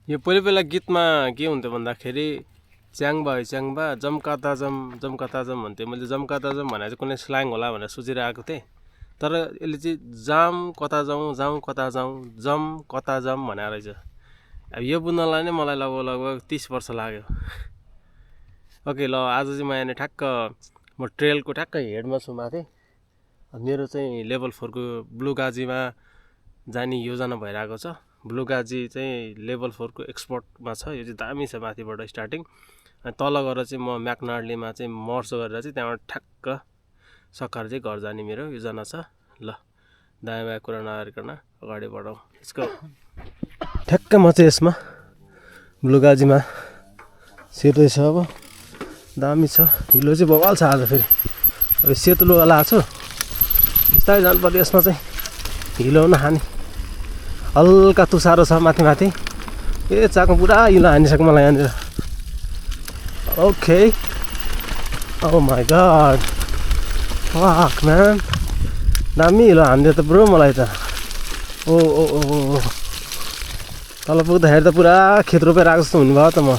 यो पहिला गीतमा के हुन्थ्यो भन्दाखेरि च्याङबा च्याङबा जमकाताजम जमकाताजम भन्थ्यो। मैले जमकाताजम भनेर चाहिँ कुनै स्ल्याङ होला भनेर सोचिरहेको थिएँ, तर यसले चाहिँ जाम कता जाउँ जाउँ कता जाउँ जम कता जम भनेर रहेछ। अब यो बुझ्नलाई नै मलाई लगभग 30 वर्ष लाग्यो। ओके ल, आज चाहिँ म यहाँ ठ्याक्क म ट्रेलको ठ्याक्क हेडमा छु माथि। मेरो चाहिँ लेभल 4 को ब्लुगाजीमा जाने योजना भइरहेको छ। ब्लुगाजी चाहिँ लेभल 4 को एक्सपर्टमा छ। यो चाहिँ दामी छ माथिबाट स्टार्टिङ। अनि तल गएर चाहिँ म म्याकनार्लीमा चाहिँ मर्स गरेर चाहिँ त्यहाँबाट ठ्याक्क सकाएर चाहिँ घर जाने मेरो योजना छ। ल दायाँ बायाँ कुरा नगरिकन अगाडि बढौँ। यसको ठ्याक्क म चाहिँ यसमा ब्लुगाजीमा सेतै छ। अब दामी छ, हिलो चाहिँ बवाल छ आज। फेरि अब सेतो लुगा लगाएको छु, बिस्तारै जानु पर्यो। यसमा चाहिँ हिलो नखाने हल्का तुसारो छ माथि माथि। ए चाको पुरा हिलो हानिसक्यो मलाई यहाँनिर। Okay, oh my god, fuck man, दामी हिलो हानिदियो त ब्रो मलाई त। ओ ओ ओ तल पुग्दाखेरि त पुरा खेत रोपेर आएको जस्तो हुनुभयो त म।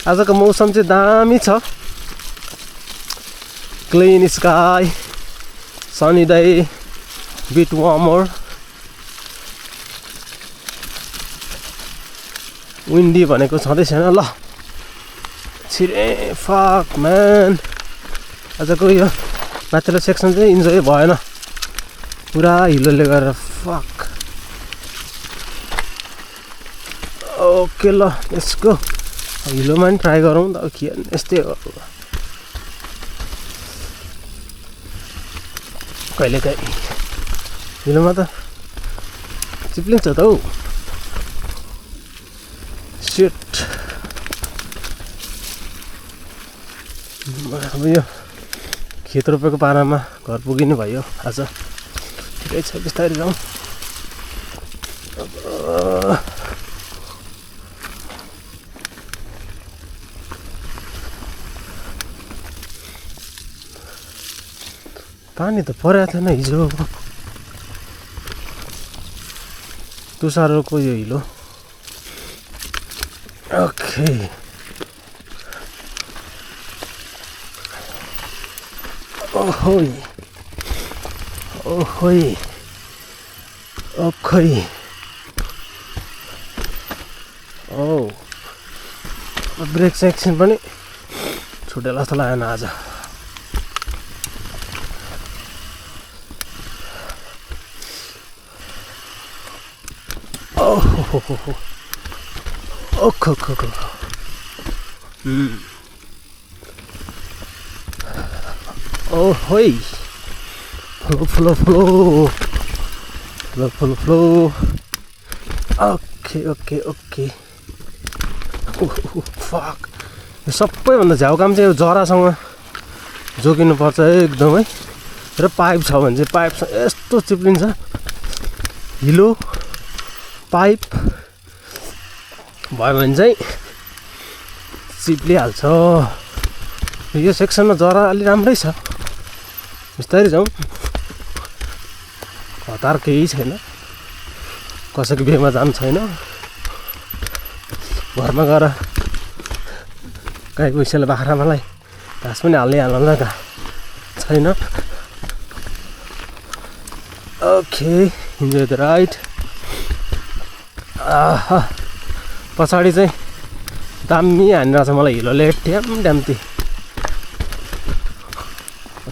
आजको मौसम चाहिँ दामी छ, clean sky, sunny day, beet warmer, windy भनेको छँदै छैन। ल छिरे फक म्यान, आजको यो माथिल्लो सेक्सन चाहिँ इन्जोय भएन, पुरा हिलोले गरेर। फक। ओके ल, यसको हिलोमा पनि ट्राई गरौँ त। के यस्तै हो कहिलेकाहीँ, हिलोमा त चिप्लिन्छ त हौ। सिट, अब यो खेत रोपेको पारामा घर पुगिनु भयो आज। ठिकै छ, बिस्तारै जाउँ। पानी त परेको थिएन हिजो, तुसारोको यो हिलो। ओके, ओहोइ ओहोइ ओखै, ओ ब्रेक सेक्सन पनि छुटेर जस्तो लागेन आज। ओहो ओखो खो खो, ओहोइ, flow flow flow flow flow flow. Okay okay okay. Fuck, यो सबैभन्दा झ्याउ काम चाहिँ यो जरासँग जोगिनुपर्छ एकदमै। र पाइप छ भने चाहिँ पाइपसँग यस्तो चिप्लिन्छ, हिलो पाइप भयो भने चाहिँ चिप्लिहाल्छ। यो सेक्सनमा जरा अलि राम्रै छ, बिस्तारै जाउँ। हतार केही छैन, कसैको बिहेमा जानु छैन। घरमा गएर गाई पैसाले बाख्रामालाई घाँस पनि हाल्न त छैन। Okay, enjoy the ride. पछाडि चाहिँ दामी हानिरहेको छ मलाई हिलोले, ट्याम ट्याम्ती।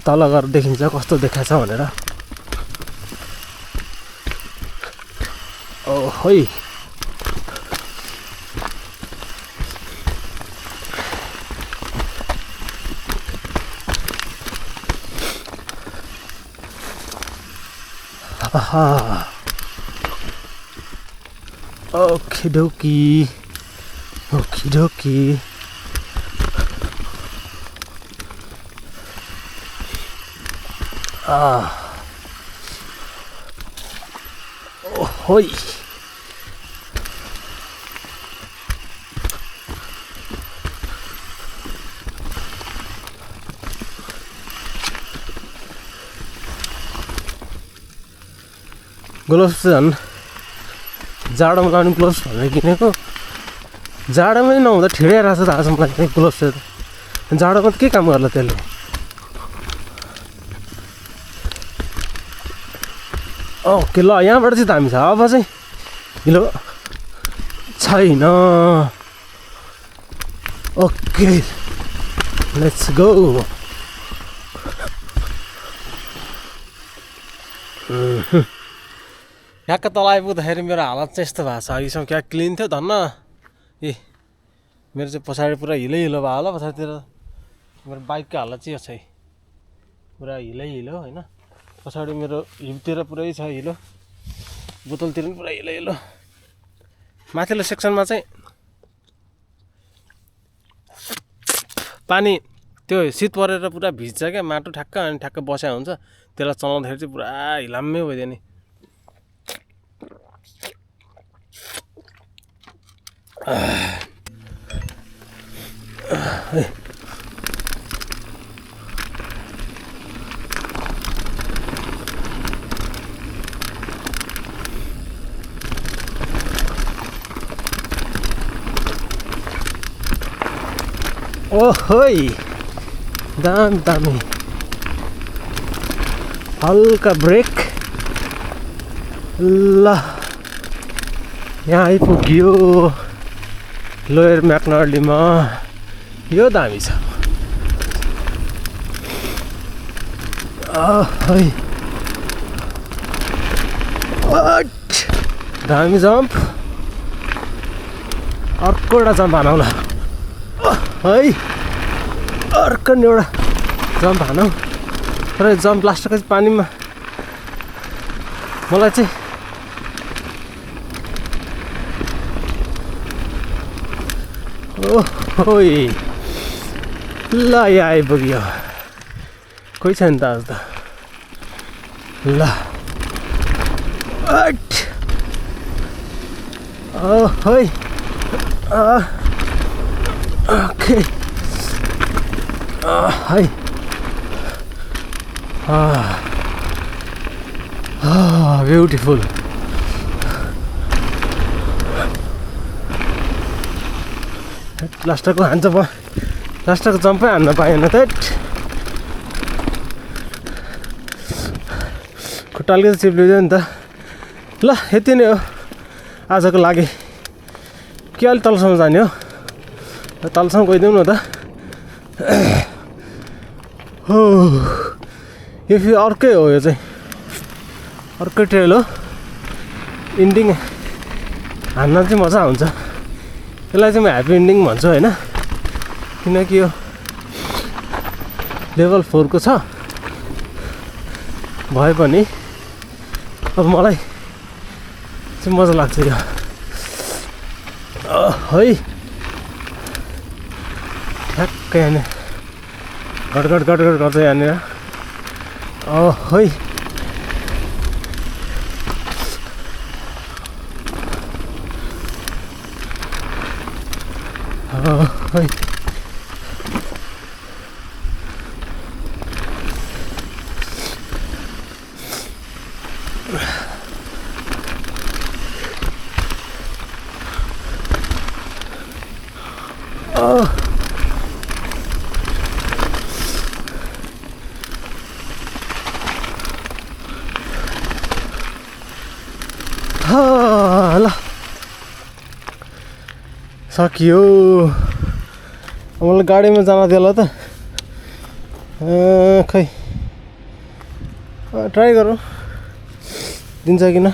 तल गएर देखिन्छ कस्तो देखाएछ भनेर। ओहोइ, ओके डोकी ओके डोकी। ओहोइ, ग्लोभ्स चाहिँ झन् जाडोमा लाउने ग्लोभ्स भनेर किनेको जाडोमै नहुँदा ठिडै रहेछ त आज मलाई चाहिँ ग्लोभ्स जाडोमा त के काम गर्ला त्यसले ओके ल यहाँबाट चाहिँ दामी छ अब चाहिँ हिलो छैन ओके लेट्स गो ठ्याक्क तल आइपुग्दाखेरि मेरो हालत चाहिँ यस्तो भएको छ अघिसम्म क्या क्लिन थियो धन्न ए मेरो चाहिँ पछाडि पुरा हिलै हिलो भयो होला पछाडितिर मेरो बाइकको हालत चाहिँ यो छ पुरा हिलै हिलो होइन पछाडि मेरो हिपतिर पुरै छ हिलो बोतलतिर पनि पुरा हिलो हिलो माथिल्लो सेक्सनमा चाहिँ पानी त्यो शीत परेर पुरा भिज्छ क्या माटो ठ्याक्क अनि ठ्याक्क बस्या हुन्छ त्यसलाई चलाउँदाखेरि चाहिँ पुरा हिलाम्मै भइदियो नि ओहोइ दामी दामी हल्का ब्रेक ल यहाँ आइपुग्यो लोयर म्याक्नर्लीमा यो दामी छ दामी जम्प अर्को एउटा जम्प हानौँ न है अर्को एउटा जम्प हानौँ तर जम्प लास्टको चाहिँ पानीमा मलाई चाहिँ ओहोइ ल यहाँ आइपुग्यो कोही छैन त आज त ल ओहोइ ओके है ब्युटिफुल लास्टको हान्छ लास्टको जम्पै हान्न पाएन त खुट्टाले चिप्लिँदैन नि त ल यति नै हो आजको लागि के अलि तलसम्म जाने हो तलसम्म गइदिउँ न त हो यो फेरि अर्कै हो यो चाहिँ अर्कै ट्रेल हो इन्डिङ हान्न चाहिँ मजा हुन्छ यसलाई चाहिँ म ह्याप्पी इन्डिङ भन्छु होइन किनकि यो लेभल 4 को छ भए पनि अब मलाई चाहिँ मजा लाग्छ यो है ठ्याक्कै यहाँनिर गडगड गडगड गर्छ यहाँनिर है है ल सकियो मलाई गाडीमा जान दिएला त खै ट्राई गरौँ दिन्छ किन